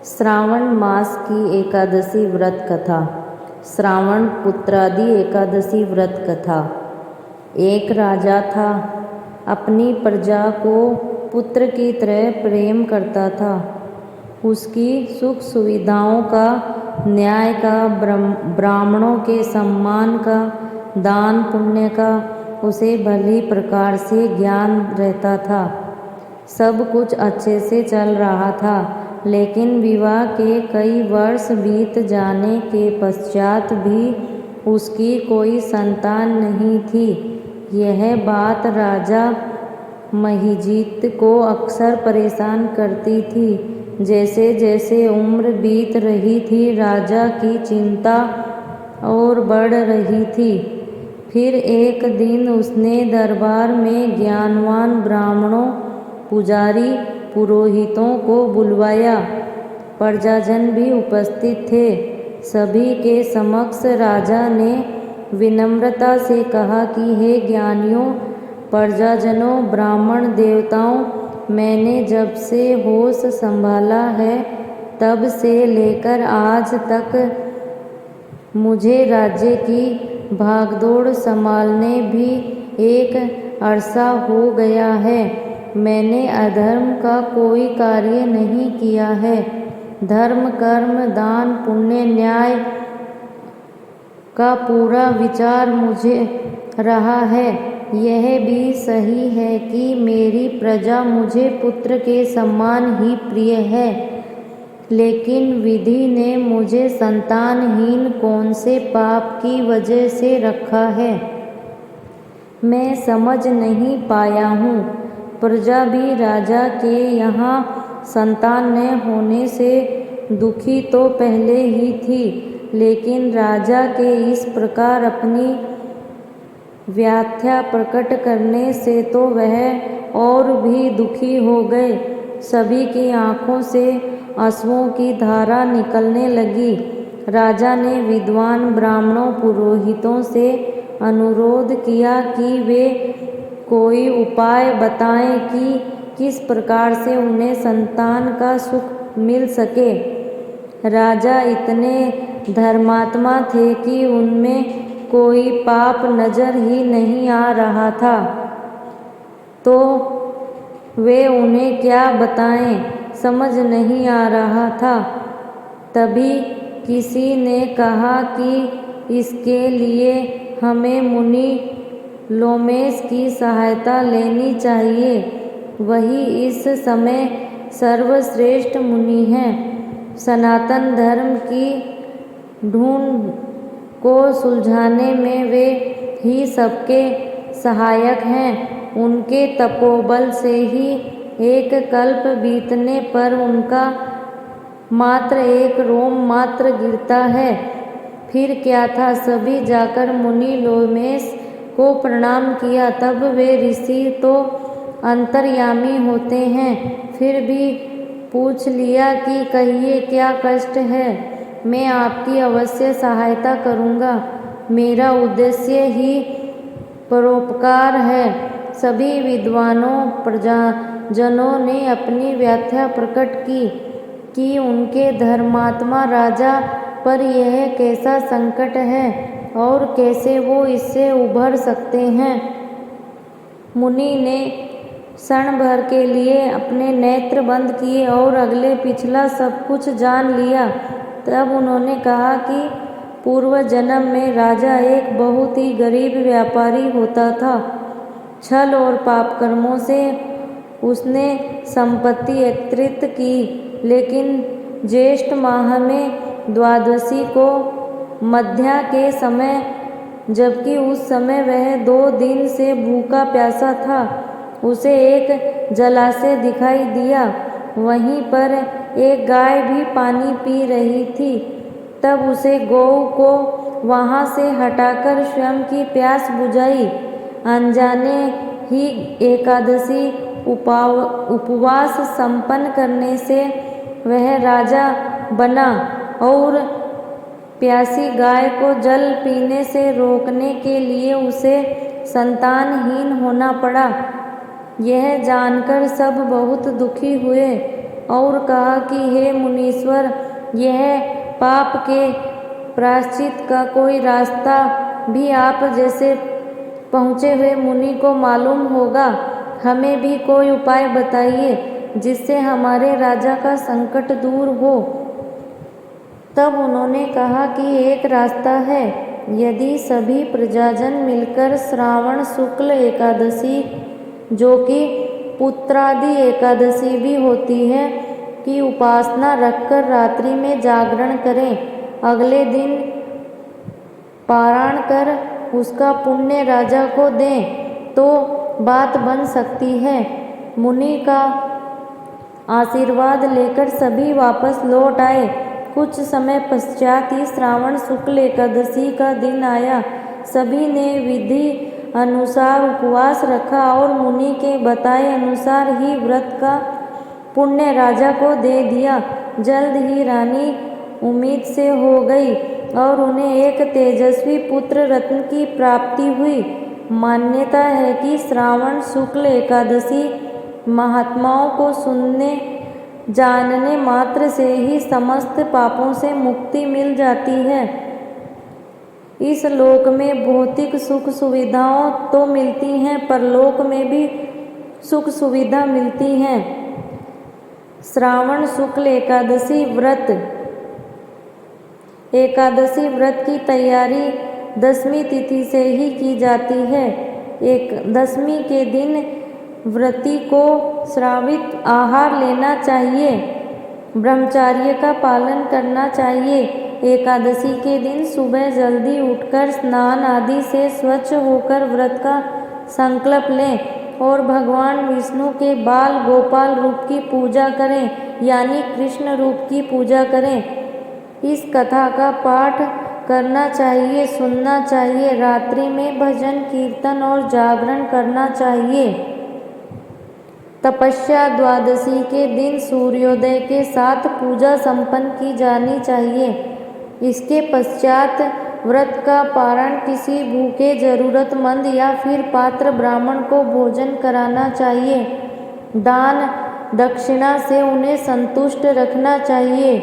श्रावण मास की एकादशी व्रत कथा। श्रावण पुत्रादि एकादशी व्रत कथा। एक राजा था, अपनी प्रजा को पुत्र की तरह प्रेम करता था। उसकी सुख सुविधाओं का, न्याय का, ब्राह्मणों के सम्मान का, दान पुण्य का उसे भली प्रकार से ज्ञान रहता था। सब कुछ अच्छे से चल रहा था, लेकिन विवाह के कई वर्ष बीत जाने के पश्चात भी उसकी कोई संतान नहीं थी। यह बात राजा महिजीत को अक्सर परेशान करती थी। जैसे जैसे उम्र बीत रही थी, राजा की चिंता और बढ़ रही थी। फिर एक दिन उसने दरबार में ज्ञानवान ब्राह्मणों, पुजारी, पुरोहितों को बुलवाया। प्रजाजन भी उपस्थित थे। सभी के समक्ष राजा ने विनम्रता से कहा कि हे ज्ञानियों, प्रजाजनों, ब्राह्मण देवताओं, मैंने जब से होश संभाला है तब से लेकर आज तक मुझे राज्य की भागदौड़ संभालने भी एक अरसा हो गया है। मैंने अधर्म का कोई कार्य नहीं किया है। धर्म, कर्म, दान, पुण्य, न्याय का पूरा विचार मुझे रहा है। यह भी सही है कि मेरी प्रजा मुझे पुत्र के समान ही प्रिय है, लेकिन विधि ने मुझे संतानहीन कौन से पाप की वजह से रखा है, मैं समझ नहीं पाया हूँ। प्रजा भी राजा के यहाँ संतान न होने से दुखी तो पहले ही थी, लेकिन राजा के इस प्रकार अपनी व्याख्या प्रकट करने से तो वह और भी दुखी हो गए। सभी की आंखों से आंसुओं की धारा निकलने लगी। राजा ने विद्वान ब्राह्मणों, पुरोहितों से अनुरोध किया कि वे कोई उपाय बताएं कि किस प्रकार से उन्हें संतान का सुख मिल सके। राजा इतने धर्मात्मा थे कि उनमें कोई पाप नजर ही नहीं आ रहा था, तो वे उन्हें क्या बताएं, समझ नहीं आ रहा था। तभी किसी ने कहा कि इसके लिए हमें मुनि लोमेश की सहायता लेनी चाहिए। वही इस समय सर्वश्रेष्ठ मुनि हैं। सनातन धर्म की ढूंढ को सुलझाने में वे ही सबके सहायक हैं। उनके तपोबल से ही एक कल्प बीतने पर उनका मात्र एक रोम मात्र गिरता है। फिर क्या था, सभी जाकर मुनि लोमेश को प्रणाम किया। तब वे ऋषि तो अंतर्यामी होते हैं, फिर भी पूछ लिया कि कहिए क्या कष्ट है, मैं आपकी अवश्य सहायता करूँगा। मेरा उद्देश्य ही परोपकार है। सभी विद्वानों, प्रजाजनों ने अपनी व्याख्या प्रकट की कि उनके धर्मात्मा राजा पर यह कैसा संकट है और कैसे वो इससे उभर सकते हैं। मुनि ने क्षण भर के लिए अपने नेत्र बंद किए और अगले पिछला सब कुछ जान लिया। तब उन्होंने कहा कि पूर्व जन्म में राजा एक बहुत ही गरीब व्यापारी होता था। छल और पाप कर्मों से उसने संपत्ति एकत्रित की, लेकिन ज्येष्ठ माह में द्वादशी को मध्या के समय, जबकि उस समय वह 2 दिन से भूखा प्यासा था, उसे एक जलाशय दिखाई दिया। वहीं पर एक गाय भी पानी पी रही थी। तब उसे गौ को वहां से हटाकर स्वयं की प्यास बुझाई। अनजाने ही एकादशी उपवास संपन्न करने से वह राजा बना और प्यासी गाय को जल पीने से रोकने के लिए उसे संतानहीन होना पड़ा। यह जानकर सब बहुत दुखी हुए। और कहा कि हे मुनीश्वर, यह पाप के प्रायश्चित का कोई रास्ता भी आप जैसे पहुँचे हुए मुनि को मालूम होगा। हमें भी कोई उपाय बताइए जिससे हमारे राजा का संकट दूर हो। तब उन्होंने कहा कि एक रास्ता है। यदि सभी प्रजाजन मिलकर श्रावण शुक्ल एकादशी, जो कि पुत्रादि एकादशी भी होती है, की उपासना रखकर रात्रि में जागरण करें, अगले दिन पारायण कर उसका पुण्य राजा को दें तो बात बन सकती है। मुनि का आशीर्वाद लेकर सभी वापस लौट आए। कुछ समय पश्चात ही श्रावण शुक्ल एकादशी का दिन आया। सभी ने विधि अनुसार उपवास रखा और मुनि के बताए अनुसार ही व्रत का पुण्य राजा को दे दिया। जल्द ही रानी उम्मीद से हो गई और उन्हें एक तेजस्वी पुत्र रत्न की प्राप्ति हुई। मान्यता है कि श्रावण शुक्ल एकादशी महात्माओं को सुनने जानने मात्र से ही समस्त पापों से मुक्ति मिल जाती है। इस लोक में भौतिक सुख सुविधाओं तो मिलती हैं, परलोक में भी सुख सुविधा मिलती हैं। श्रावण शुक्ल एकादशी व्रत। एकादशी व्रत की तैयारी दशमी तिथि से ही की जाती है। दशमी के दिन व्रती को श्रावित आहार लेना चाहिए, ब्रह्मचर्य का पालन करना चाहिए। एकादशी के दिन सुबह जल्दी उठकर स्नान आदि से स्वच्छ होकर व्रत का संकल्प लें और भगवान विष्णु के बाल गोपाल रूप की पूजा करें, यानी कृष्ण रूप की पूजा करें। इस कथा का पाठ करना चाहिए, सुनना चाहिए। रात्रि में भजन कीर्तन और जागरण करना चाहिए। तपस्या द्वादशी के दिन सूर्योदय के साथ पूजा संपन्न की जानी चाहिए। इसके पश्चात व्रत का पारण किसी भूखे जरूरतमंद या फिर पात्र ब्राह्मण को भोजन कराना चाहिए। दान दक्षिणा से उन्हें संतुष्ट रखना चाहिए।